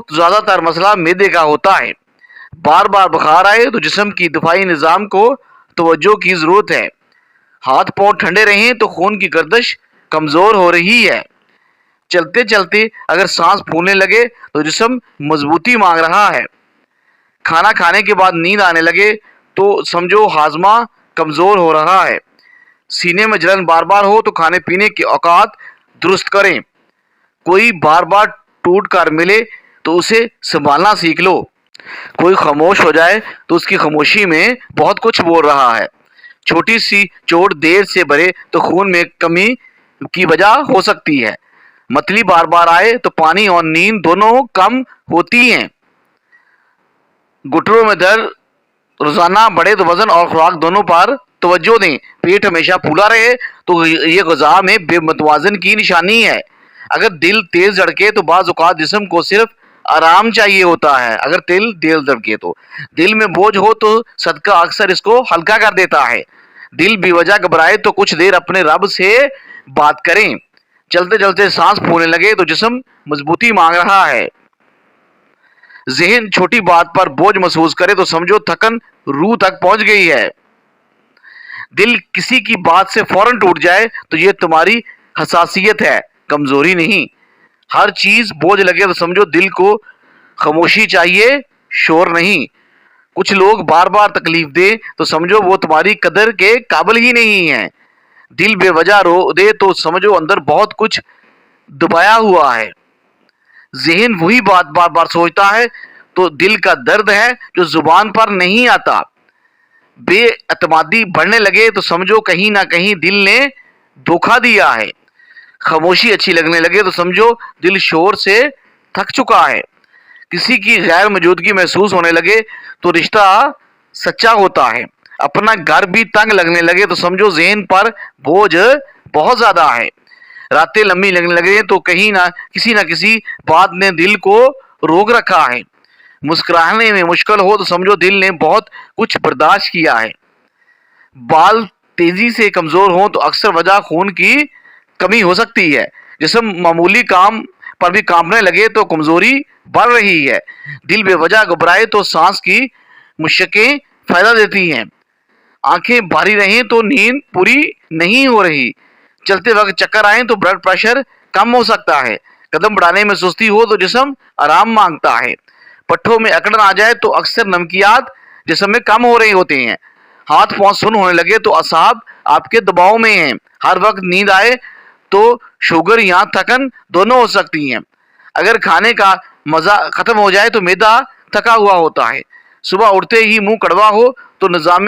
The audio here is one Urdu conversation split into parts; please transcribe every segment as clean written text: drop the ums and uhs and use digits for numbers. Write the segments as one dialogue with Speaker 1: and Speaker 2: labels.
Speaker 1: تو زیادہ تر مسئلہ معدے کا ہوتا ہے۔ بار بار بخار آئے تو جسم کی دفاعی نظام کو توجہ کی ضرورت ہے۔ ہاتھ پاؤں ٹھنڈے رہیں تو خون کی گردش کمزور ہو رہی ہے۔ چلتے چلتے اگر سانس پھولنے لگے تو جسم مضبوطی مانگ رہا ہے۔ کھانا کھانے کے بعد نیند آنے لگے تو سمجھو ہاضمہ کمزور ہو رہا ہے۔ سینے میں جلن بار بار ہو تو کھانے پینے کے اوقات درست کریں۔ کوئی بار بار ٹوٹ کر ملے تو اسے سنبھالنا سیکھ لو۔ کوئی خاموش ہو جائے تو اس کی خاموشی میں بہت کچھ بول رہا ہے۔ چھوٹی سی چوٹ دیر سے بھرے تو خون میں کمی کی وجہ ہو سکتی ہے۔ متلی بار بار آئے تو پانی اور نیند دونوں کم ہوتی ہیں۔ گھٹنوں میں درد روزانہ بڑھے تو وزن اور خوراک دونوں پر توجہ دیں۔ پیٹ ہمیشہ پھولا رہے تو یہ غذا میں بے متوازن کی نشانی ہے۔ اگر دل تیز دھڑکے تو بعض اوقات جسم کو صرف آرام چاہیے ہوتا ہے۔ اگر دل تیز دھڑکے تو دل میں بوجھ ہو تو صدقہ اکثر اس کو ہلکا کر دیتا ہے۔ دل بے وجہ گھبرائے تو کچھ دیر اپنے رب سے بات کریں۔ چلتے چلتے سانس پھولنے لگے تو جسم مضبوطی مانگ رہا ہے۔ ذہن چھوٹی بات پر بوجھ محسوس کرے تو سمجھو تھکن روح تک پہنچ گئی ہے۔ دل کسی کی بات سے فوراً ٹوٹ جائے تو یہ تمہاری حساسیت ہے، کمزوری نہیں۔ ہر چیز بوجھ لگے تو سمجھو دل کو خاموشی چاہیے، شور نہیں۔ کچھ لوگ بار بار تکلیف دے تو سمجھو وہ تمہاری قدر کے قابل ہی نہیں ہیں۔ دل بے وجہ رو دے تو سمجھو اندر بہت کچھ دبایا ہوا ہے۔ ذہن وہی بات بار بار سوچتا ہے تو دل کا درد ہے جو زبان پر نہیں آتا۔ بے اعتمادی بڑھنے لگے تو سمجھو کہیں نہ کہیں دل نے دھوکہ دیا ہے۔ خاموشی اچھی لگنے لگے تو سمجھو دل شور سے تھک چکا ہے۔ کسی کی غیر موجودگی محسوس ہونے لگے تو رشتہ سچا ہوتا ہے۔ اپنا گھر بھی تنگ لگنے لگے تو سمجھو ذہن پر بوجھ بہت زیادہ ہے۔ راتیں لمبی لگنے لگے تو کہیں نہ کسی بات نے دل کو روک رکھا ہے۔ مسکرانے میں مشکل ہو تو سمجھو دل نے بہت کچھ برداشت کیا ہے۔ بال تیزی سے کمزور ہوں تو اکثر وجہ خون کی کمی ہو سکتی ہے۔ جسم معمولی کام پر بھی کانپنے لگے تو کمزوری بڑھ رہی ہے۔ دل بے وجہ گھبرائے تو سانس کی مشقیں فائدہ دیتی ہیں۔ آنکھیں بھاری رہیں تو نیند پوری نہیں ہو رہی۔ چلتے وقت چکر آئیں تو بلڈ پریشر کم ہو سکتا ہے۔ قدم بڑھانے میں سستی ہو تو جسم آرام مانگتا ہے۔ پٹھوں میں اکڑن آ جائے تو اکثر نمکیات جسم میں کم ہو رہے ہوتے ہیں۔ ہاتھ پاؤں سن ہونے لگے تو اعصاب آپ کے دباؤ میں ہیں۔ ہر وقت نیند آئے تو شوگر یا تھکن دونوں ہو سکتی ہیں۔ اگر کھانے کا مزہ ختم ہو جائے تو معدہ تھکا ہوا ہوتا ہے۔ صبح اٹھتے ہی منہ کڑوا ہو تو نظام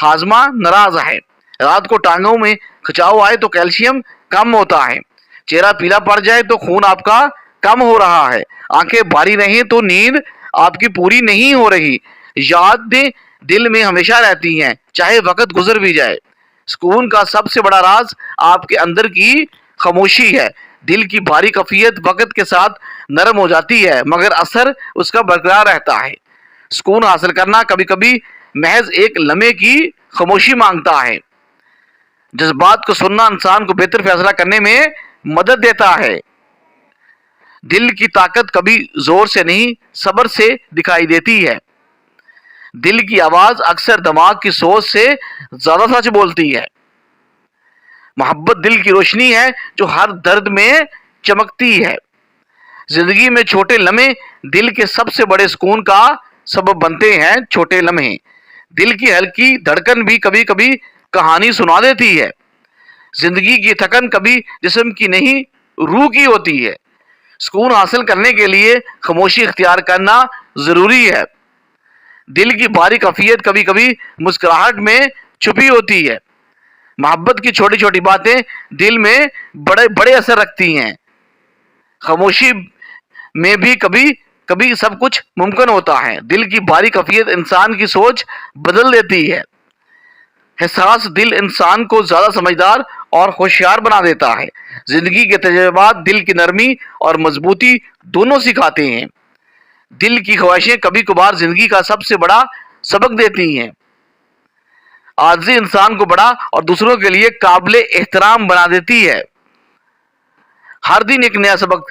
Speaker 1: ہاضمہ ناراض ہے۔ رات کو ٹانگوں میں کھچاؤ آئے تو کیلشیم کم ہوتا ہے۔ چہرہ پیلا پڑ جائے تو خون آپ کا کم ہو رہا ہے۔ آنکھیں بھاری رہیں تو نیند آپ کی پوری نہیں ہو رہی۔ یادیں دل میں ہمیشہ رہتی ہیں چاہے وقت گزر بھی جائے۔ سکون کا سب سے بڑا راز آپ کے اندر کی خاموشی ہے۔ دل کی بھاری کیفیت وقت کے ساتھ نرم ہو جاتی ہے مگر اثر اس کا برقرار رہتا ہے۔ سکون حاصل کرنا کبھی کبھی محض ایک لمحے کی خاموشی مانگتا ہے۔ جذبات کو سننا انسان کو بہتر فیصلہ کرنے میں مدد دیتا ہے۔ دل کی طاقت کبھی زور سے نہیں صبر سے دکھائی دیتی ہے۔ دل کی آواز اکثر دماغ کی سوچ سے زیادہ سچ بولتی ہے۔ محبت دل کی روشنی ہے جو ہر درد میں چمکتی ہے۔ زندگی میں چھوٹے لمحے دل کے سب سے بڑے سکون کا سبب بنتے ہیں۔ چھوٹے لمحے دل کی ہلکی دھڑکن بھی کبھی کبھی کہانی سنا دیتی ہے۔ زندگی کی تھکن کبھی جسم کی نہیں روح کی ہوتی ہے۔ سکون حاصل کرنے کے لیے خاموشی اختیار کرنا ضروری ہے۔ دل کی بھاری کیفیت کبھی کبھی مسکراہٹ میں چھپی ہوتی ہے۔ محبت کی چھوٹی چھوٹی باتیں دل میں بڑے بڑے اثر رکھتی ہیں۔ خاموشی میں بھی کبھی کبھی سب کچھ ممکن ہوتا ہے۔ دل کی بھاری کیفیت انسان کی سوچ بدل دیتی ہے۔ حساس دل انسان کو زیادہ سمجھدار اور ہوشیار بنا دیتا ہے۔ زندگی کے تجربات دل کی نرمی اور مضبوطی دونوں سکھاتے ہیں۔ دل کی خواہشیں کبھی کبھار زندگی کا سب سے بڑا سبق دیتی ہیں۔ عاجزی انسان کو بڑا اور دوسروں کے لیے قابل احترام بنا دیتی ہے۔ ہر دن ایک نیا سبق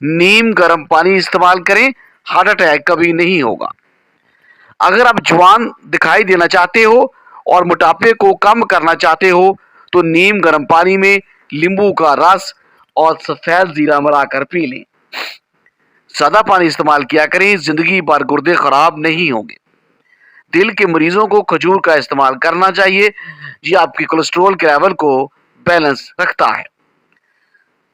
Speaker 1: نیم گرم پانی استعمال کریں، ہارٹ اٹیک کبھی نہیں ہوگا۔ اگر آپ جوان دکھائی دینا چاہتے ہو اور موٹاپے کو کم کرنا چاہتے ہو تو نیم گرم پانی میں لیمبو کا رس اور سفید زیرہ ملا کر پی لیں۔ زیادہ پانی استعمال کیا کریں، زندگی بھر گردے خراب نہیں ہوں گے۔ دل کے مریضوں کو کھجور کا استعمال کرنا چاہیے، یہ آپ کے کولیسٹرول کے لیول کو بیلنس رکھتا ہے۔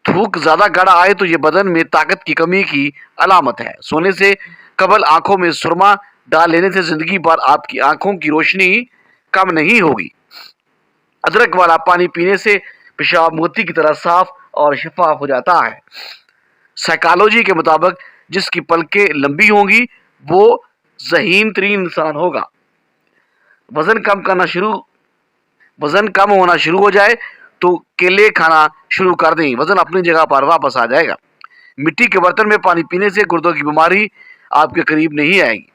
Speaker 1: تھوک زیادہ گاڑھا آئے تو یہ بدن میں طاقت کی کمی کی علامت ہے۔ سونے سے قبل آنکھوں میں سرما ڈال لینے سے زندگی بھر آپ کی آنکھوں کی روشنی کم نہیں ہوگی۔ ادرک والا پانی پینے سے پیشاب موتی کی طرح صاف اور شفاف ہو جاتا ہے۔ سائیکالوجی کے مطابق جس کی پلکیں لمبی ہوں گی وہ ذہین ترین انسان ہوگا۔ وزن کم ہونا شروع ہو جائے تو کیلے کھانا شروع کر دیں، وزن اپنی جگہ پر واپس آ جائے گا۔ مٹی کے برتن میں پانی پینے سے گردوں کی بیماری آپ کے قریب نہیں آئے گی۔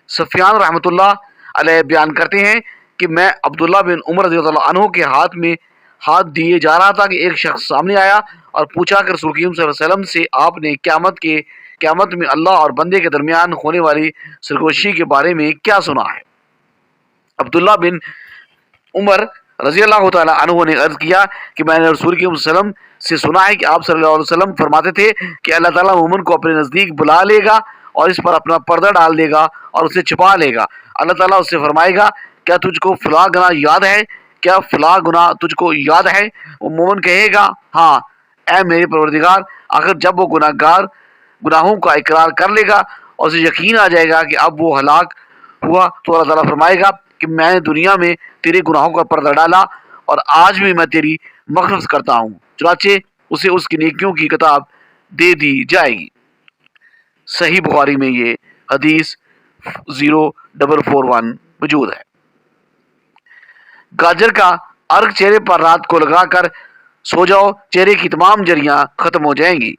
Speaker 1: سفیان رحمۃ اللہ علیہ بیان کرتے ہیں کہ میں عبداللہ بن عمر رضی اللہ عنہ کے ہاتھ میں ہاتھ دیے جا رہا تھا کہ ایک شخص سامنے آیا اور پوچھا کہ رسول کریم صلی اللہ علیہ وسلم سے آپ نے قیامت میں اللہ اور بندے کے درمیان ہونے والی سرگوشی کے بارے میں کیا سنا ہے؟ عبداللہ بن عمر رضی اللہ تعالیٰ عنہ نے عرض کیا کہ میں نے رسول کریم صلی اللہ علیہ وسلم سے سنا ہے کہ آپ صلی اللہ علیہ وسلم فرماتے تھے کہ اللہ تعالیٰ مومن کو اپنے نزدیک بلا لے گا اور اس پر اپنا پردہ ڈال دے گا اور اسے چھپا لے گا۔ اللہ تعالیٰ اس سے فرمائے گا کیا تجھ کو فلاں گناہ یاد ہے؟ کیا فلاں گناہ تجھ کو یاد ہے؟ وہ مومن کہے گا ہاں اے میرے پروردگار۔ آخر جب وہ گناہوں کا اقرار کر لے گا اور اسے یقین آ جائے گا کہ اب وہ ہلاک ہوا تو اللہ تعالیٰ فرمائے گا کہ میں نے دنیا میں تیرے گناہوں کا پردہ ڈالا اور آج بھی میں تیری مغفرت کرتا ہوں، چنانچہ اسے اس کی نیکیوں کی کتاب دے دی جائے گی۔ صحیح بخاری میں یہ حدیث 0441 موجود ہے۔ گاجر کا عرق چہرے پر رات کو لگا کر سو جاؤ، چہرے کی تمام جریاں ختم ہو جائیں گی۔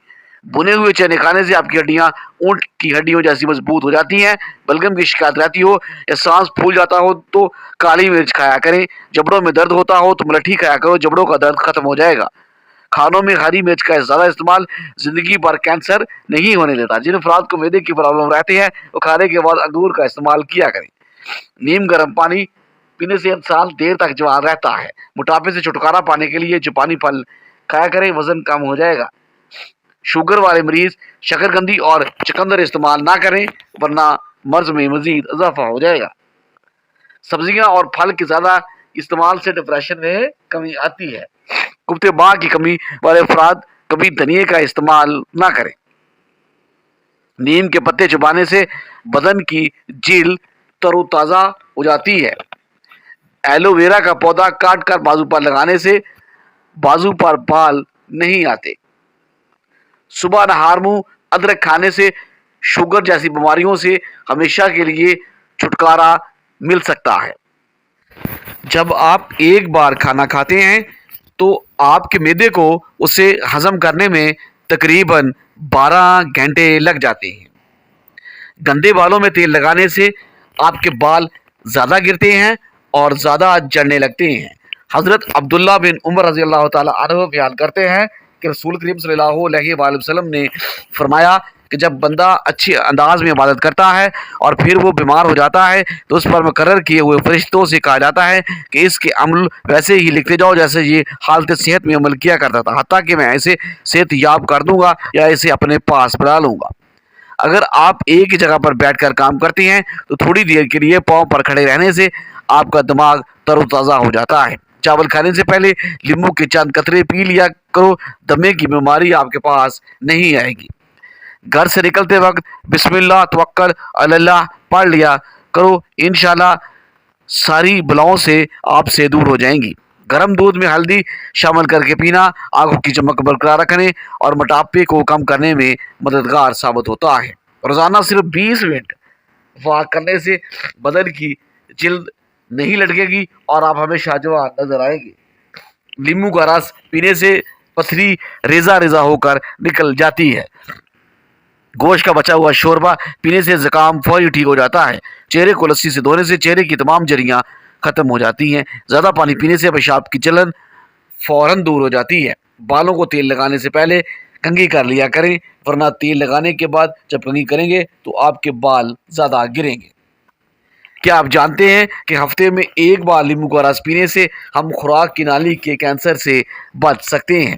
Speaker 1: بنے ہوئے چنے کھانے سے آپ کی ہڈیاں اونٹ کی ہڈیوں جیسی مضبوط ہو جاتی ہیں۔ بلغم کی شکایت رہتی ہو یا سانس پھول جاتا ہو تو کالی مرچ کھایا کریں۔ جبڑوں میں درد ہوتا ہو تو ملٹھی کھایا کرو، جبڑوں کا درد ختم ہو جائے گا۔ کھانوں میں ہری مرچ کا زیادہ استعمال زندگی بھر کینسر نہیں ہونے دیتا۔ جن افراد کو معدے کی پرابلم رہتی ہے وہ کھانے کے بعد انگور کا استعمال کیا کریں۔ نیم گرم پانی پینے سے انسان دیر تک جوان رہتا ہے۔ موٹاپے سے چھٹکارا پانے کے لیے جاپانی پھل کھایا کریں، وزن کم ہو جائے گا۔ شوگر والے مریض شکرکندی اور چقندر استعمال نہ کریں ورنہ مرض میں مزید اضافہ ہو جائے گا۔ سبزیاں اور پھل کے زیادہ استعمال سے ڈپریشن میں کمی آتی ہے۔ کفتے باغ کی کمی والے افراد کبھی دھنیے کا استعمال نہ کریں۔ نیم کے پتے چبانے سے بدن کی جلد تر و تازہ ہو جاتی ہے۔ ایلو ویرا کا پودا کاٹ کر بازو پر لگانے سے بازو پر بال نہیں آتے۔ صبح نہار منہ ادرک کھانے سے شوگر جیسی بیماریوں سے ہمیشہ کے لیے چھٹکارا مل سکتا ہے۔ جب آپ ایک بار کھانا کھاتے ہیں تو آپ کے معدے کو اسے ہضم کرنے میں تقریباً 12 گھنٹے لگ جاتے ہیں۔ گندے بالوں میں تیل لگانے سے آپ کے بال زیادہ گرتے ہیں اور زیادہ جڑنے لگتے ہیں۔ حضرت عبداللہ بن عمر رضی اللہ تعالیٰ عنہ بیان کرتے ہیں کہ رسول کریم صلی اللہ علیہ وآلہ وسلم نے فرمایا کہ جب بندہ اچھے انداز میں عبادت کرتا ہے اور پھر وہ بیمار ہو جاتا ہے تو اس پر مقرر کیے ہوئے فرشتوں سے کہا جاتا ہے کہ اس کے عمل ویسے ہی لکھتے جاؤ جیسے یہ حالت صحت میں عمل کیا کرتا تھا، حتیٰ کہ میں اسے صحت یاب کر دوں گا یا اسے اپنے پاس بلا لوں گا۔ اگر آپ ایک ہی جگہ پر بیٹھ کر کام کرتے ہیں تو تھوڑی دیر کے لیے پاؤں پر کھڑے رہنے سے آپ کا دماغ تر و تازہ ہو جاتا ہے۔ چاول کھانے سے پہلے لیمبو کے چند قطرے پی لیا کرو، دمے کی بیماری آپ کے پاس نہیں آئے گی۔ گھر سے نکلتے وقت بسم اللہ توکل علی اللہ پڑھ لیا کرو، انشاءاللہ ساری بلاؤں سے آپ سے دور ہو جائیں گی۔ گرم دودھ میں ہلدی شامل کر کے پینا آنکھوں کی چمک برقرار رکھنے اور موٹاپے کو کم کرنے میں مددگار ثابت ہوتا ہے۔ روزانہ صرف 20 منٹ واک کرنے سے بدن کی جلد نہیں لٹکے گی اور آپ ہمیشہ جوان نظر آئیں گے۔ لیمو کا رس پینے سے پتھری ریزہ ریزہ ہو کر نکل جاتی ہے۔ گوشت کا بچا ہوا شوربہ پینے سے زکام فوری ٹھیک ہو جاتا ہے۔ چہرے کو لسی سے دھونے سے چہرے کی تمام جریاں ختم ہو جاتی ہیں۔ زیادہ پانی پینے سے پیشاب کی جلن فوراً دور ہو جاتی ہے۔ بالوں کو تیل لگانے سے پہلے کنگھی کر لیا کریں، ورنہ تیل لگانے کے بعد جب کنگھی کریں گے تو آپ کے بال زیادہ گریں گے۔ کیا آپ جانتے ہیں کہ ہفتے میں ایک بار لیمو کا رس پینے سے ہم خوراک کی نالی کے کینسر سے بچ سکتے ہیں؟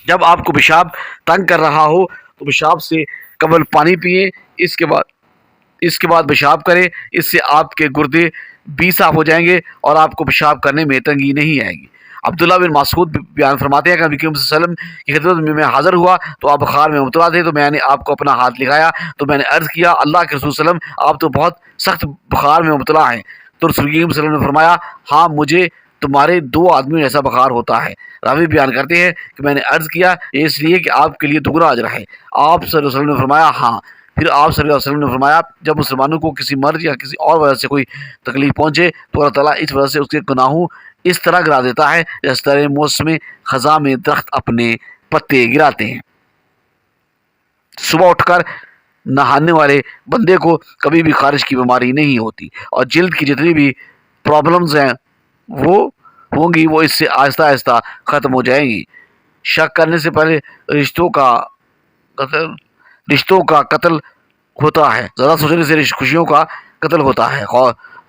Speaker 1: جب آپ کو پیشاب تنگ کر رہا ہو تو پیشاب سے قبل پانی پئیں، اس کے بعد پیشاب کریں۔ اس سے آپ کے گردے بھی صاف ہو جائیں گے اور آپ کو پیشاب کرنے میں تنگی نہیں آئے گی۔ عبداللہ بن مسعود بیان فرماتے ہیں کہ نبی کریم صلی اللہ علیہ وسلم کی خدمت میں حاضر ہوا تو آپ بخار میں مبتلا تھے، تو میں نے آپ کو اپنا ہاتھ لگایا تو میں نے عرض کیا، اللہ کے رسول صلی اللہ علیہ وسلم آپ تو بہت سخت بخار میں مبتلا ہیں۔ تو رسول کریم صلی اللہ علیہ وسلم نے فرمایا، ہاں مجھے تمہارے 2 آدمیوں جیسا بخار ہوتا ہے۔ راوی بیان کرتے ہیں کہ میں نے عرض کیا، یہ اس لیے کہ آپ کے لیے دگنا اجر ہے۔ آپ صلی اللہ علیہ وسلم نے فرمایا، ہاں۔ پھر آپ صلی اللہ علیہ وسلم نے فرمایا، جب مسلمانوں کو کسی مرض یا کسی اور وجہ سے کوئی تکلیف پہنچے تو اللہ تعالیٰ اس وجہ سے اس کے گناہوں اس طرح گرا دیتا ہے جس طرح موسم خزاں میں درخت اپنے پتے گراتے ہیں۔ صبح اٹھ کر نہانے والے بندے کو کبھی بھی خارش کی بیماری نہیں ہوتی، اور جلد کی جتنی بھی پرابلمز ہیں وہ ہوں گی وہ اس سے آہستہ آہستہ ختم ہو جائیں گی۔ شک کرنے سے پہلے رشتوں کا قتل ہوتا ہے، زیادہ سوچنے سے خوشیوں کا قتل ہوتا ہے،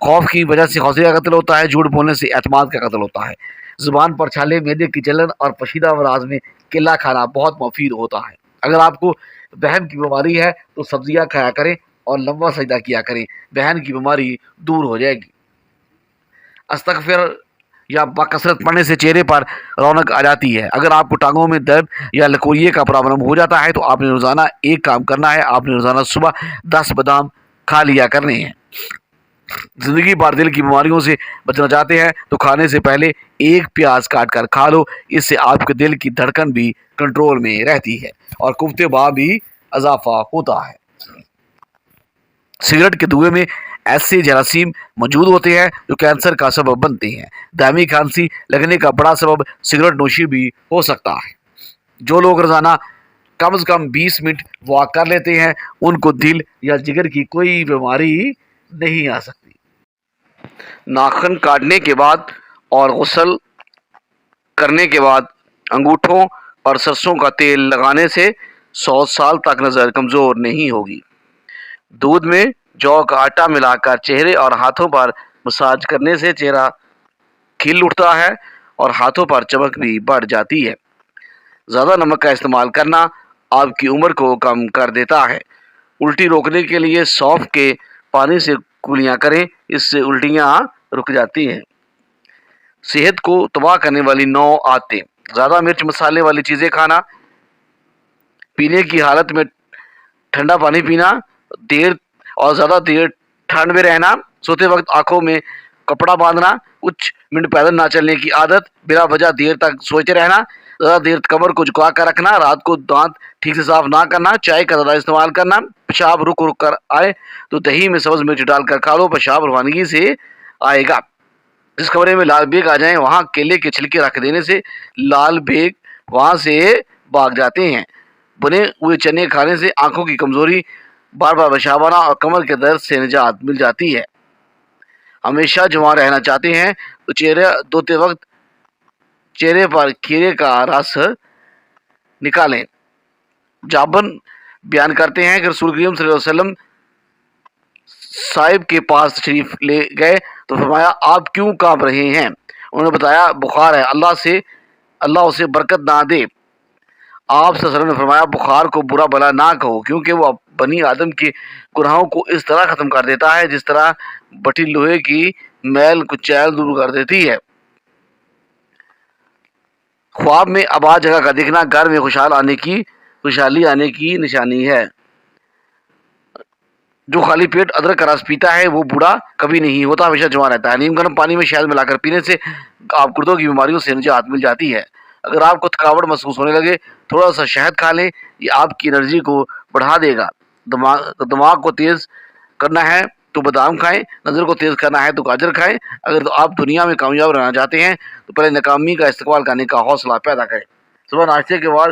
Speaker 1: خوف کی وجہ سے حوصلے کا قتل ہوتا ہے، جھوٹ بولنے سے اعتماد کا قتل ہوتا ہے، زبان پر چھالے، معدے کی جلن اور پشیدہ امراض میں کیلا کھانا بہت مفید ہوتا ہے۔ اگر آپ کو بہن کی بیماری ہے تو سبزیاں کھایا کریں اور لمبا سجدہ کیا کریں، بہن کی بیماری دور ہو جائے گی۔ استغفر یا بکثرت پڑھنے سے چہرے پر رونق آ جاتی ہے۔ اگر آپ کو ٹانگوں میں درد یا لکوریے کا پرابلم ہو جاتا ہے تو آپ نے روزانہ ایک کام کرنا ہے، آپ نے روزانہ صبح 10 بادام کھا لیا کرنے ہیں۔ زندگی بھر دل کی بیماریوں سے بچنا چاہتے ہیں تو کھانے سے پہلے ایک پیاز کاٹ کر کھا لو، اس سے آپ کے دل کی دھڑکن بھی کنٹرول میں رہتی ہے اور قوت باہ بھی اضافہ ہوتا ہے۔ سگریٹ کے دھوئیں میں ایسے جراثیم موجود ہوتے ہیں جو کینسر کا سبب بنتے ہیں۔ دائمی کھانسی لگنے کا بڑا سبب سگریٹ نوشی بھی ہو سکتا ہے۔ جو لوگ روزانہ کم از کم 20 منٹ واک کر لیتے ہیں ان کو دل یا جگر کی کوئی بیماری نہیں آ سکتی۔ ناخن کاٹنے کے بعد اور غسل کرنے کے بعد انگوٹھوں اور سرسوں کا تیل لگانے سے 100 سال تک نظر کمزور نہیں ہوگی۔ دودھ میں جو کا آٹا ملا کر چہرے اور ہاتھوں پر مساج کرنے سے چہرہ کھل اٹھتا ہے اور ہاتھوں پر چمک بھی بڑھ جاتی ہے۔ زیادہ نمک کا استعمال کرنا آپ کی عمر کو کم کر دیتا ہے۔ الٹی روکنے کے لیے سونف کے پانی سے کلیاں کریں، اس سے الٹیاں رک جاتی ہیں۔ صحت کو تباہ کرنے والی 9 عادتیں: زیادہ مرچ مسالے والی چیزیں کھانا، پینے کی حالت میں ٹھنڈا پانی پینا، زیادہ دیر ٹھنڈ میں رہنا، سوتے وقت آنکھوں میں کپڑا باندھنا، کچھ منٹ پیدل نہ چلنے کی عادت، بلا وجہ دیر تک سوچتے رہنا، زیادہ دیر کمر کو جھکا کر رکھنا، رات کو دانت ٹھیک سے صاف نہ کرنا، چائے کا زیادہ استعمال کرنا، پیشاب رک کر آئے تو دہی میں سبز مرچ ڈال کر کھا لو، پیشاب روانگی سے آئے گا۔ جس کمرے میں لال بیگ آ جائیں وہاں کیلے کے چھلکے رکھ دینے سے لال بیگ وہاں سے بھاگ جاتے ہیں۔ بنے ہوئے چنے کھانے سے آنکھوں کی کمزوری، بار بار پیشاب آنا اور کمر کے درد سے نجات مل جاتی ہے۔ ہمیشہ جوان رہنا چاہتے ہیں تو چہرے دھوتے وقت چہرے پر کھیرے کا رس نکالیں۔ جابن بیان کرتے ہیں کہ رسول کریم صلی اللہ علیہ وسلم صاحب کے پاس تشریف لے گئے تو فرمایا، آپ کیوں کانپ رہے ہیں؟ انہوں نے بتایا، بخار ہے، اللہ اسے برکت نہ دے۔ آپ صلی اللہ علیہ وسلم نے فرمایا، بخار کو برا بلا نہ کہو کیونکہ وہ بنی آدم کے گناہوں کو اس طرح ختم کر دیتا ہے جس طرح بٹی لوہے کی میل کچیل دور کر دیتی ہے۔ خواب میں آباد جگہ کا دکھنا گھر میں خوشحالی آنے کی نشانی ہے۔ جو خالی پیٹ ادرک کا رس پیتا ہے وہ بوڑھا کبھی نہیں ہوتا، ہمیشہ جوان رہتا ہے۔ نیم گرم پانی میں شہد ملا کر پینے سے آپ گردوں کی بیماریوں سے نجات مل جاتی ہے۔ اگر آپ کو تھکاوٹ محسوس ہونے لگے تھوڑا سا شہد کھا لیں، یہ آپ کی انرجی کو بڑھا دے گا۔ دماغ کو تیز کرنا ہے تو بادام کھائیں، نظر کو تیز کرنا ہے تو گاجر کھائیں۔ اگر تو آپ دنیا میں کامیاب رہنا چاہتے ہیں تو پہلے ناکامی کا استقبال کرنے کا حوصلہ پیدا کریں۔ صبح ناشتے کے بعد